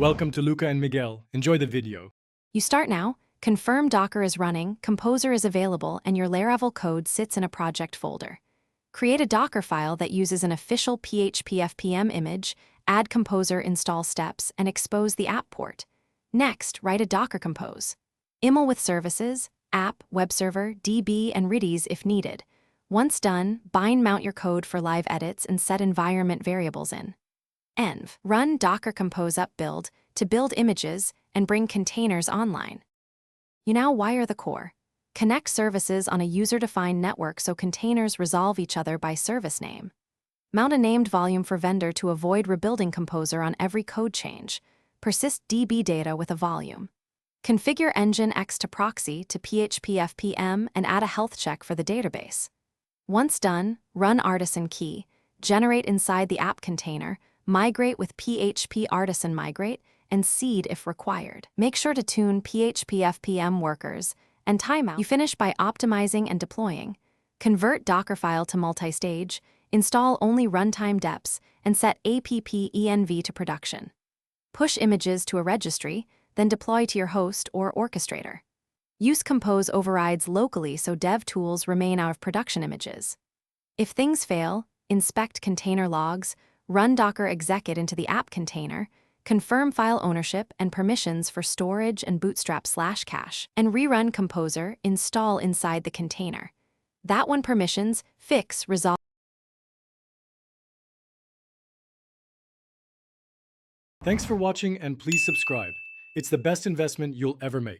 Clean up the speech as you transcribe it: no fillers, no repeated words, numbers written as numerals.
Welcome to Luca and Miguel. Enjoy the video. You start now, confirm Docker is running, Composer is available, and your Laravel code sits in a project folder. Create a Docker file that uses an official PHP FPM image, add Composer install steps, and expose the app port. Next, write a Docker compose. IML with services, app, web server, DB, and Redis if needed. Once done, bind mount your code for live edits and set environment variables in. Env. Run Docker compose up build to build images and bring containers online. You now wire the core. Connect services on a user-defined network so containers resolve each other by service name. Mount a named volume for vendor to avoid rebuilding Composer on every code change. Persist DB data with a volume. Configure Nginx to proxy to PHP FPM and add a health check for the database. Once done, run Artisan key, generate inside the app container, migrate with PHP Artisan migrate, and seed if required. Make sure to tune PHP FPM workers and timeout. You finish by optimizing and deploying. Convert Docker file to multi-stage, install only runtime deps, and set app-env to production. Push images to a registry, then deploy to your host or orchestrator. Use compose overrides locally so dev tools remain out of production images. If things fail, inspect container logs, run Docker execut into the app container, confirm file ownership and permissions for storage and bootstrap/cache, and rerun Composer, install inside the container. That one permissions, fix, resolve. Thanks for watching and please subscribe. It's the best investment you'll ever make.